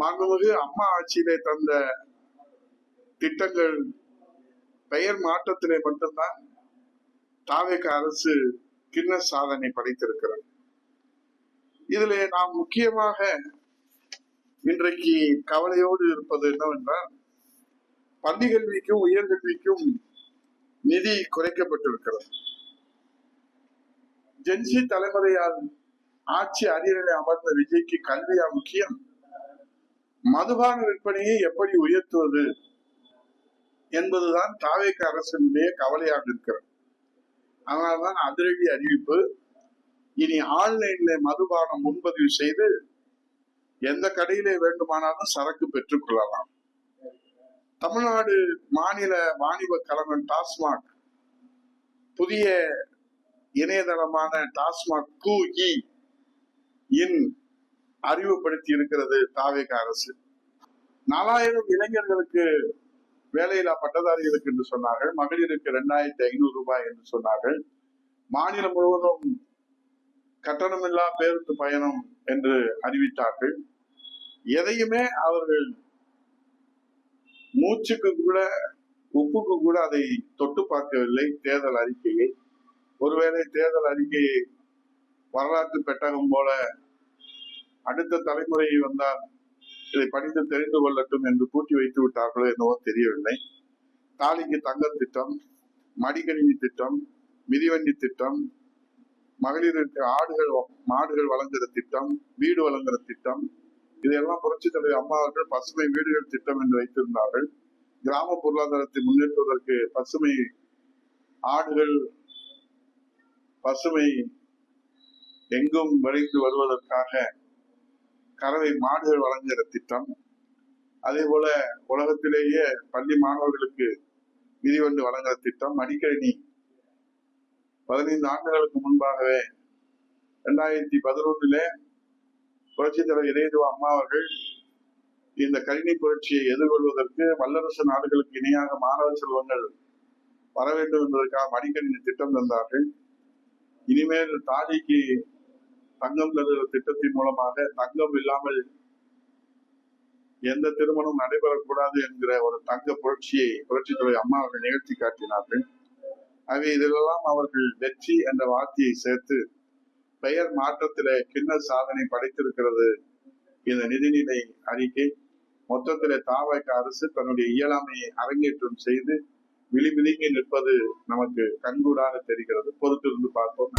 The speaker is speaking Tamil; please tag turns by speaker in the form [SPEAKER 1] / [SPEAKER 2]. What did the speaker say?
[SPEAKER 1] மாண்புமிகு அம்மா ஆட்சியிலே தந்த திட்டங்கள் பெயர் மாற்றத்திலே மட்டும்தான் தாவேக அரசு கிண்ண சாதனை படைத்திருக்கிறது. இதிலே நாம் முக்கியமாக இன்றைக்கு கவலையோடு இருப்பது என்னவென்றால், பள்ளி கல்விக்கும் உயர்கல்விக்கும் நிதி குறைக்கப்பட்டிருக்கிறது. ஜென்சி தலைமுறையால் ஆட்சி அரியணை அமர்ந்த விஜய்க்கு கல்வியா முக்கியம், மதுபான விற்பனையை எப்படி உயர்த்துவது என்பதுதான் தாவேக அரசினுடைய கவலையாக இருக்கிறது. அதனால்தான் அதிரடி அறிவிப்பு, இனி ஆன்லைன்ல மதுபானம் முன்பதிவு செய்து எந்த கடையிலே வேண்டுமானாலும் சரக்கு பெற்றுக் கொள்ளலாம். தமிழ்நாடு மாநில வாணிப கழகம் டாஸ்மாக் புதிய இணையதளமான டாஸ்மாக் QE இன் அறிவுப்படுத்தி இருக்கிறது தாவேக அரசு. 4000 இளைஞர்களுக்கு வேலையில்லா பட்டதாரிகளுக்கு என்று சொன்னார்கள், மகளிருக்கு 2500 ரூபாய் என்று சொன்னார்கள். மாநிலம் முழுவதும் கட்டணமில்லா பேருந்து பயணம் என்று அறிவித்தார்கள். எதையுமே அவர்கள் மூச்சுக்கு கூட உப்புக்கு கூட அதை தொட்டு பார்க்கவில்லை. தேர்தல் அறிக்கையை, ஒருவேளை தேர்தல் அறிக்கையை வரலாற்று பெட்டகம் போல அடுத்த தலைமுறை வந்தால் இதை படித்து தெரிந்து கொள்ளட்டும் என்று பூட்டி வைத்து விட்டார்களோ என்னவோ தெரியவில்லை. தாலிக்கு தங்க திட்டம், மடிக்கணினி திட்டம், மிதிவண்டி திட்டம், மகளிருக்கு மாடுகள் வழங்குகிற திட்டம், வீடு வழங்குகிற திட்டம், இதையெல்லாம் புரட்சி தலைவர் அம்மா அவர்கள் பசுமை வீடுகள் திட்டம் என்று வைத்திருந்தார்கள். கிராம பொருளாதாரத்தை முன்னேற்றுவதற்கு பசுமை ஆடுகள், பசுமை எங்கும் விளைந்து வருவதற்காக கறவை மாடுகள் வழங்குகிற திட்டம், அதே போல உலகத்திலேயே பள்ளி மாணவர்களுக்கு மிதிவண்டி வழங்குகிற திட்டம், மடிக்கணினி 15 ஆண்டுகளுக்கு முன்பாகவே 2011 புரட்சி தலைவர் இதயத்துவ அம்மா அவர்கள் இந்த கணினி புரட்சியை எதிர்கொள்வதற்கு வல்லரசு நாடுகளுக்கு இணையாக மாணவ செல்வங்கள் வர வேண்டும் என்பதற்காக மடிக்கணினி திட்டம் தந்தார்கள். இனிமேல் தாலிக்கு தங்கம் தருகிற திட்டத்தின் மூலமாக தங்கம் இல்லாமல் எந்த திருமணம் நடைபெறக்கூடாது என்கிற ஒரு தங்க புரட்சியை புரட்சி தலைவர் அம்மா அவர்கள் நிகழ்த்தி காட்டினார்கள். ஆகவே இதிலெல்லாம் அவர்கள் வெற்றி என்ற வார்த்தையை சேர்த்து பெயர் மாற்றத்திலே கிண்ண சாதனை படைத்திருக்கிறது இந்த நிதிநிலை அறிக்கை. மொத்தத்திலே தாவேக அரசு தன்னுடைய இயலாமையை அரங்கேற்றம் செய்து விழிமிதுங்கி நிற்பது நமக்கு கண்கூடாக தெரிகிறது. பொறுத்திருந்து பார்ப்போம்.